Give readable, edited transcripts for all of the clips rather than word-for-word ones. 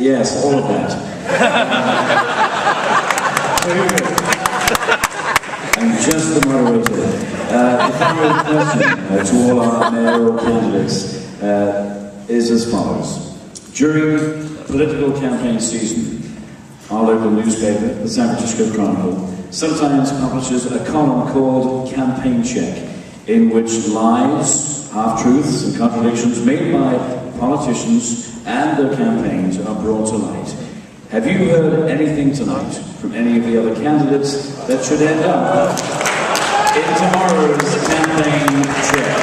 Yes, all of that. Very good. I'm just the moderator. The final question to all our mayoral candidates is as follows. During political campaign season, our local newspaper, the San Francisco Chronicle, sometimes publishes a column called Campaign Check, in which lies, half-truths and contradictions made by politicians and their campaigns are brought to light. Have you heard anything tonight from any of the other candidates that should end up in tomorrow's Campaign Check?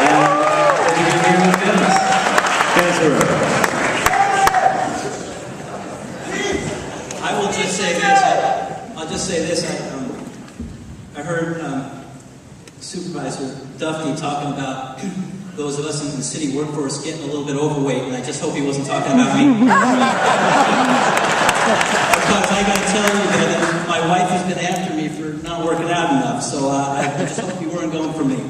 And can you begin with Dennis? Herrera. I will just say this. I'll just say this. I heard Supervisor Dufty talking about those of us in the city workforce getting a little bit overweight, and I just hope he wasn't talking about me. Because I got to tell you that my wife has been after me for not working out enough, so I just hope you weren't going for me.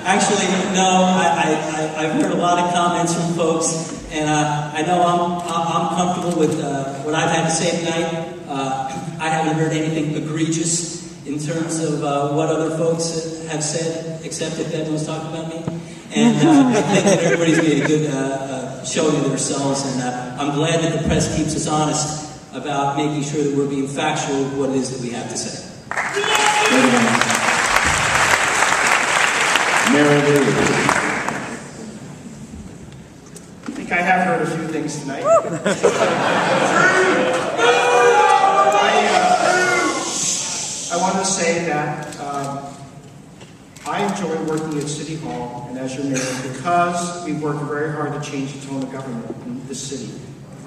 Actually, no, I've heard a lot of comments from folks, and I know I'm comfortable with what I've had to say tonight. I haven't heard anything egregious in terms of what other folks have said, except that Bevan was talking about me. And I think that everybody's made a good showing of themselves, and I'm glad that the press keeps us honest about making sure that we're being factual with what it is that we have to say. I think I have heard a few things tonight. I want to say that I enjoy working at City Hall and as your mayor because we work very hard to change the tone of government in this city.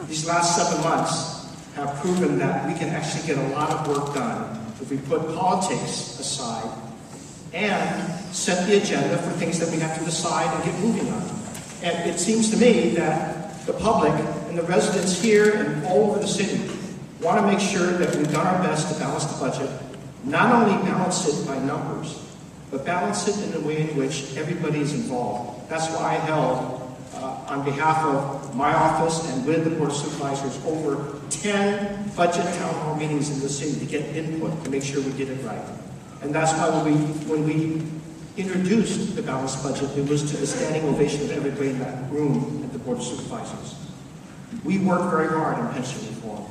These last 7 months have proven that we can actually get a lot of work done if we put politics aside and set the agenda for things that we have to decide and get moving on. And it seems to me that the public and the residents here and all over the city want to make sure that we've done our best to balance the budget, not only balance it by numbers, but balance it in a way in which everybody is involved. That's why I held, on behalf of my office and with the Board of Supervisors, over 10 budget town hall meetings in the city to get input to make sure we did it right. And that's why when we introduced the balanced budget, it was to the standing ovation of everybody in that room at the Board of Supervisors. We worked very hard on pension reform.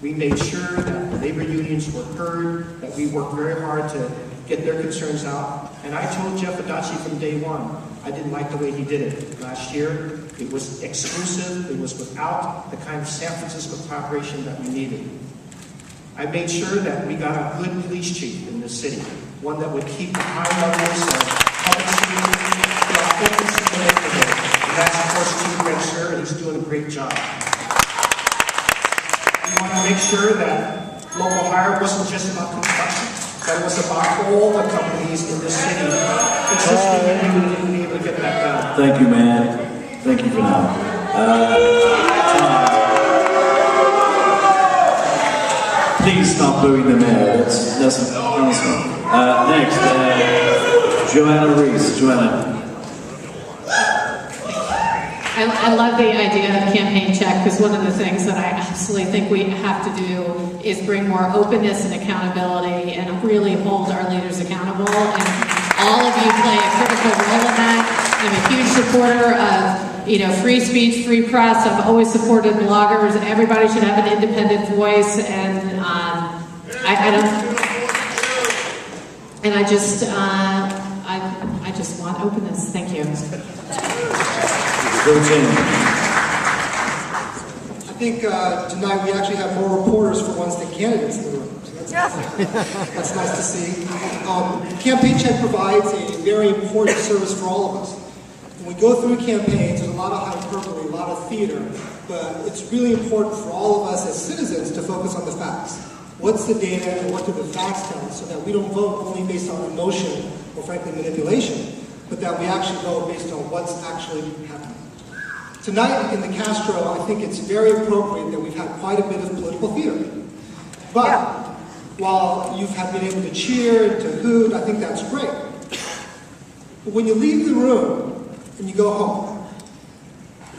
We made sure that the labor unions were heard, that we worked very hard to get their concerns out. And I told Jeff Adachi from day one, I didn't like the way he did it last year. It was exclusive. It was without the kind of San Francisco collaboration that we needed. I made sure that we got a good police chief in this city, one that would keep the high levels of public safety throughout every single neighborhood. And that's, of course, Chief Rees, and he's doing a great job. We want to make sure that local hire wasn't just about construction. That was about all the companies in the city existing and we would be able to get that done. Thank you, man. Thank you for now. Please stop booing the mayor. That's awesome. Next, Joanna Rees. Joanna. I love the idea of campaign check because one of the things that I absolutely think we have to do is bring more openness and accountability and really hold our leaders accountable. And all of you play a critical role in that. I'm a huge supporter of, free speech, free press. I've always supported bloggers. Everybody should have an independent voice, and I just want openness. Thank you. I think tonight we actually have more reporters for once than candidates in the room. So that's nice to see. Campaign Check provides a very important service for all of us. When we go through campaigns, there's a lot of hyperbole, a lot of theater, but it's really important for all of us as citizens to focus on the facts. What's the data and what do the facts tell us so that we don't vote only based on emotion or frankly manipulation, but that we actually vote based on what's actually happening. Tonight in the Castro, I think it's very appropriate that we've had quite a bit of political theater. But while you've been able to cheer and to hoot, I think that's great. But when you leave the room and you go home,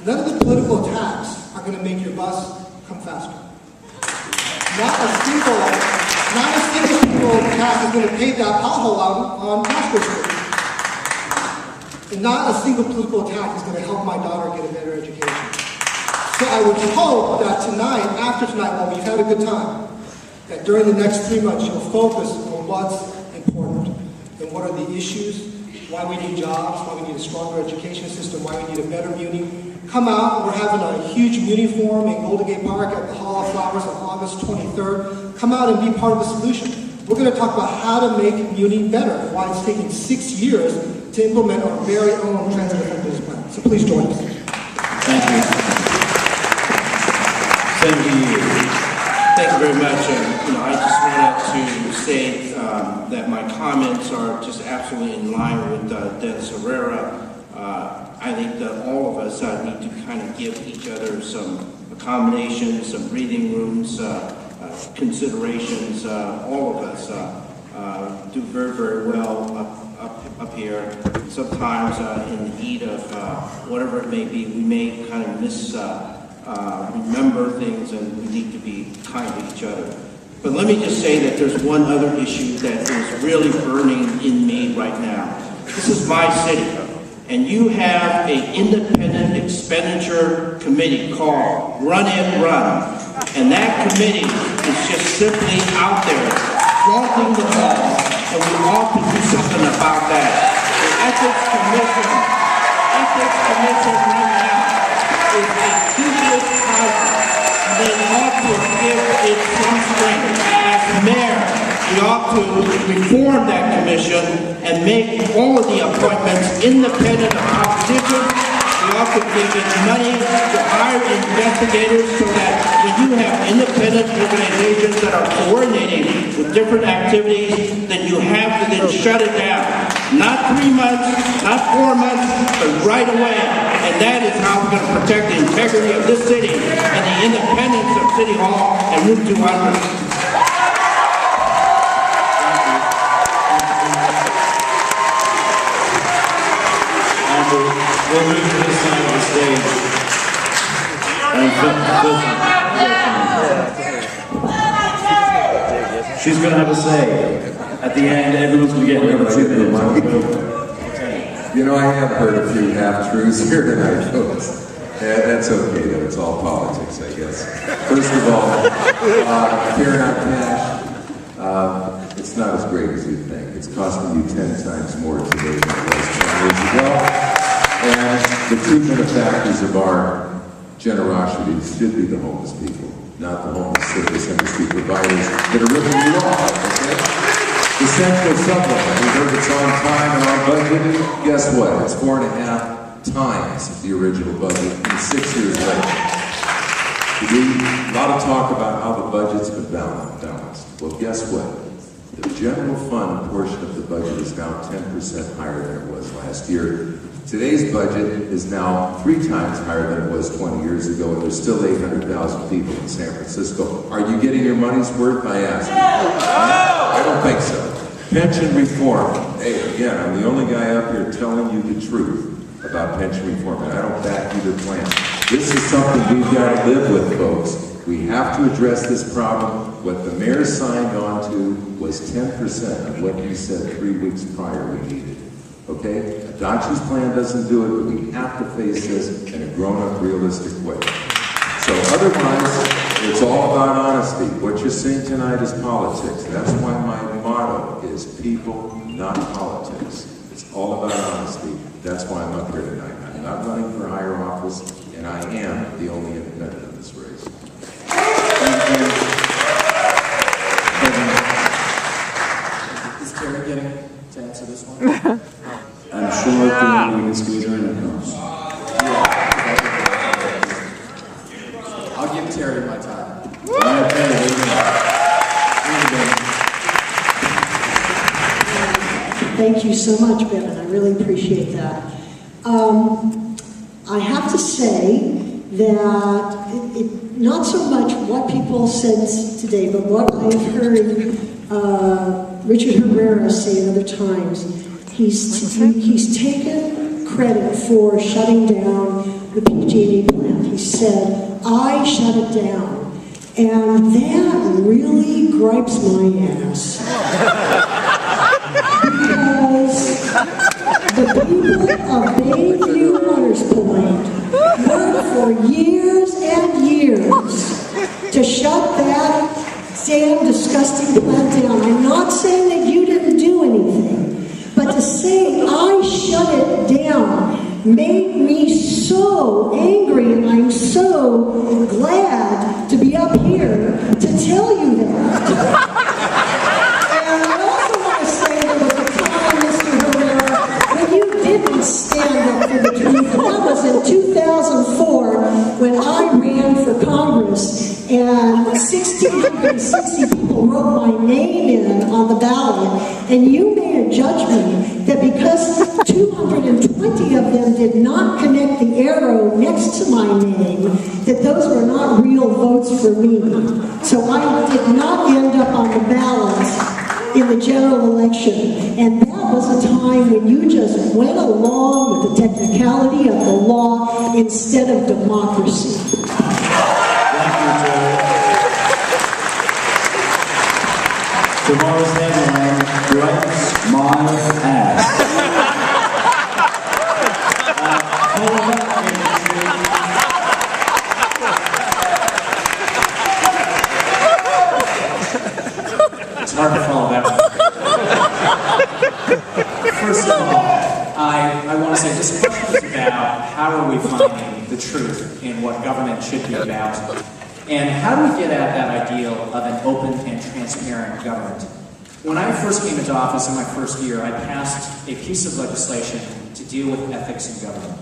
none of the political attacks are are going to make your bus come faster. Not a single tax is going to pay that pothole out on Castro Street. And not a single political attack is going to help my daughter get a better education. So I would hope that tonight, after tonight, while we've had a good time, that during the next 3 months you'll focus on what's important and what are the issues, why we need jobs, why we need a stronger education system, why we need a better muni. Come out, we're having a huge muni forum in Golden Gate Park at the Hall of Flowers on August 23rd. Come out and be part of the solution. We're going to talk about how to make muni better, why it's taking 6 years to implement our very own transit effectiveness plan. So please join us. Thank you. Same to you. Thank you very much. I just wanted to say that my comments are just absolutely in line with Dennis Herrera. I think that all of us need to kind of give each other some accommodations, some breathing rooms, considerations. All of us do very, very well up here. Sometimes in the heat of whatever it may be, we may kind of remember things, and we need to be kind to each other. But let me just say that there's one other issue that is really burning in me right now. This is my city, and you have an independent expenditure committee called Run It Run. And that committee is just simply out there flaunting the ball, and we ought to do something about that. The Ethics Commission right now is a toothless tiger, and they ought to give it some strength. As mayor, we ought to reform that commission and make all of the appointments independent of competition. We ought to give it money to hire investigators so that when you have independent organizations that are coordinating with different activities, then you have to then shut it down. Not 3 months, not 4 months, but right away. And that is how we're going to protect the integrity of this city and the independence of City Hall and Route 200. We'll move to this side of the stage. She's going to have a say. At the end, everyone's going to get another treatment. You know, I have heard a few half-truths here tonight, folks. Yeah, that's okay, though. It's all politics, I guess. First of all, Karen on cash, it's not as great as you think. It's costing you 10 times more today than it was 10 years ago. And the true benefactors of our generosity should be the homeless people, not the homeless service industry providers that are ripping you off, okay? The Central Supplement, we heard it's on time and on budget. Guess what? It's 4.5 times the original budget and 6 years later. A lot of talk about how the budget's been balanced. Well, guess what? The general fund portion of the budget is now 10% higher than it was last year. Today's budget is now 3 times higher than it was 20 years ago, and there's still 800,000 people in San Francisco. Are you getting your money's worth, I ask you? I don't think so. Pension reform. Hey, again, I'm the only guy up here telling you the truth about pension reform, and I don't back either plan. This is something we've got to live with, folks. We have to address this problem. What the mayor signed on to was 10% of what he said 3 weeks prior we needed. Okay? Adachi's plan doesn't do it, but we have to face this in a grown-up, realistic way. So otherwise, it's all about honesty. What you're seeing tonight is politics. That's why my motto is people, not politics. It's all about honesty. That's why I'm up here tonight. I'm not running for higher office, and I am the only independent in this race. Is Terry getting to answer this one? I'm sure we can squeeze her in the house. I'll give Terry my time. Thank you so much, Bevan. I really appreciate that. I have to say that not so much what people said today, but what I've heard Richard Herrera say at other times. He's taken credit for shutting down the PG&E plant. He said, I shut it down. And that really gripes my ass. Because the people of Bayview Hunters Point worked for years and years to shut that damn disgusting plant down. I'm not saying that you didn't do anything, but to say I shut it down made me so angry, and I'm so glad to be up here to tell you that. And I also want to say there was a time, Mr. Herrera, when you didn't stand up for the truth, and that was in 2004 when I ran for Congress, and 1,660 people wrote my name in on the ballot, and you made a judgment that because 220 of them did not connect the arrow next to my name, that those were not real votes for me. So I did not end up on the ballot in the general election. And that was a time when you just went along with the technicality of the law instead of democracy. Tomorrow's headline, gripes my ass. It's hard to follow that one. First of all, I want to say this question is about how are we finding the truth in what government should be about, and how do we get at that ideal of an open and transparent government. When I first came into office in my first year, I passed a piece of legislation to deal with ethics in government,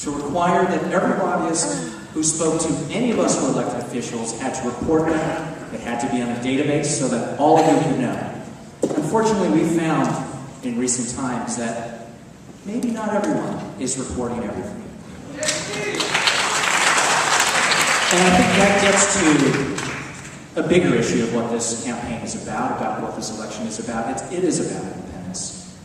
to require that every lobbyist who spoke to any of us who were elected officials had to report that. It had to be on a database so that all of you could know. Unfortunately, we found in recent times that maybe not everyone is reporting everything. And I think that gets to a bigger issue of what this campaign is about what this election is about. It is about independence.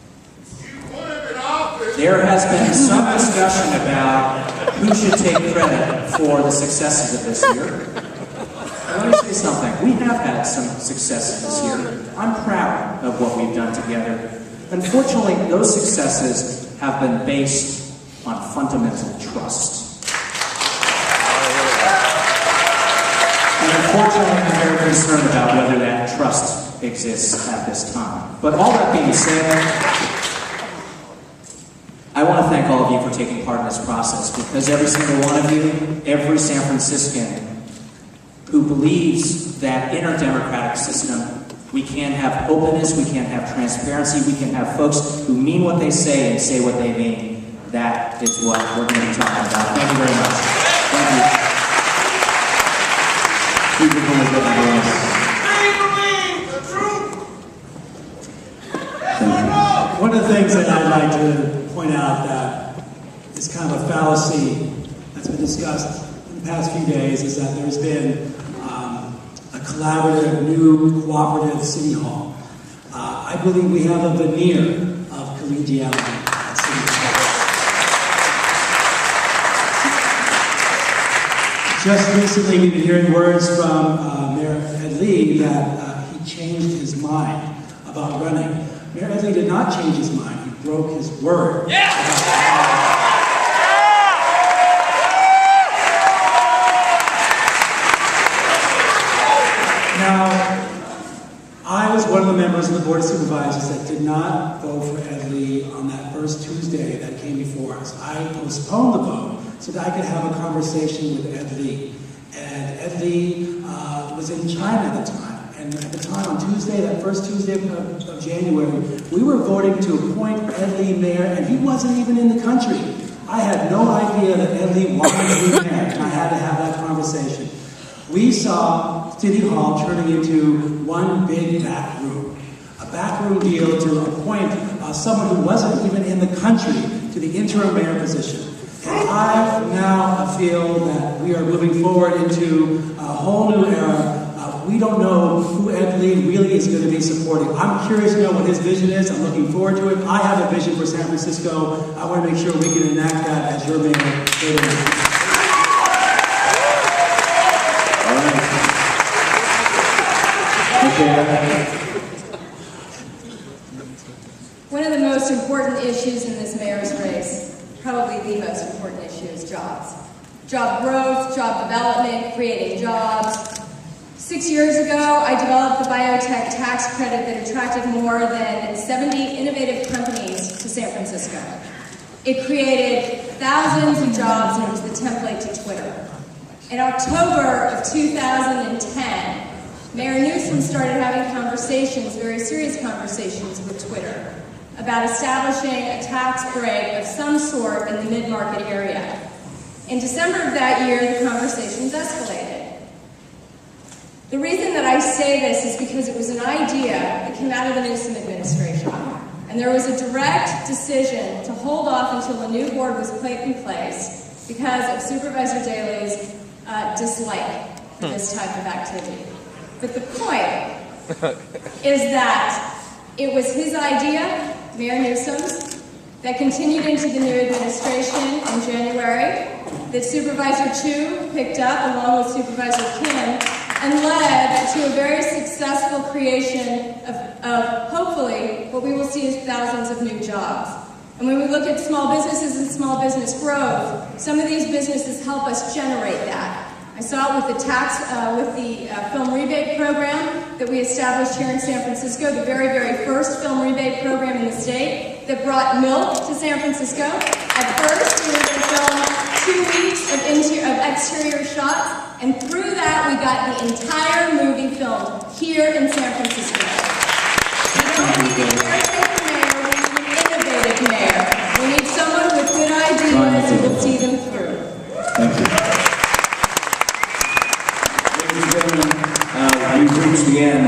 There has been some discussion about who should take credit for the successes of this year. And let me say something. We have had some successes this year. I'm proud of what we've done together. Unfortunately, those successes have been based on fundamental trust. And unfortunately, I'm very concerned about whether that trust exists at this time. But all that being said, I want to thank all of you for taking part in this process, because every single one of you, every San Franciscan who believes that in our democratic system, we can have openness, we can have transparency, we can have folks who mean what they say and say what they mean. That is what we're going to be talking about. Thank you very much. Thank you. One of the things that I'd like to point out that is kind of a fallacy that's been discussed in the past few days is that there's been a collaborative, new, cooperative city hall. I believe we have a veneer of collegiality at City Hall. Just recently, we've been hearing words from Mayor Ed Lee that he changed his mind about running. Mayor Ed Lee did not change his mind. He broke his word. Now, I was one of the members of the Board of Supervisors that did not vote for Ed Lee on that first Tuesday that came before us. I postponed the vote so that I could have a conversation with Ed Lee. And Ed Lee was in China at the time. And at the time, on Tuesday, that first Tuesday of January, we were voting to appoint Ed Lee mayor, and he wasn't even in the country. I had no idea that Ed Lee wanted to be mayor, and I had to have that conversation. We saw City Hall turning into one big back room, a backroom deal to appoint someone who wasn't even in the country to the interim mayor position. And I now feel that we are moving forward into a whole new era we don't know who Ed Lee really is going to be supporting. I'm curious to know what his vision is. I'm looking forward to it. I have a vision for San Francisco. I want to make sure we can enact that as your mayor. One of the most important issues in this mayor's race, probably the most important issue, is jobs. Job growth, job development, creating jobs. 6 years ago, I developed the biotech tax credit that attracted more than 70 innovative companies to San Francisco. It created thousands of jobs, and it was the template to Twitter. In October of 2010, Mayor Newsom started having conversations, very serious conversations with Twitter, about establishing a tax break of some sort in the mid-market area. In December of that year, the conversations escalated. The reason that I say this is because it was an idea that came out of the Newsom administration, and there was a direct decision to hold off until a new board was put in place because of Supervisor Daley's dislike for this type of activity. But the point is that it was his idea, Mayor Newsom's, that continued into the new administration in January, that Supervisor Chiu picked up along with Supervisor Kim, and led to a very successful creation of hopefully what we will see as thousands of new jobs. And when we look at small businesses and small business growth, some of these businesses help us generate that. I saw it with the film rebate program that we established here in San Francisco, the very, very first film rebate program in the state that brought milk to San Francisco. At first, we were going to film 2 weeks of exterior shots, and through that, we got the entire movie filmed here in San Francisco. We don't need a caretaker mayor, we need an innovative mayor. We need someone with good ideas who will see them through. Thank you. Ladies and gentlemen, we've reached the end.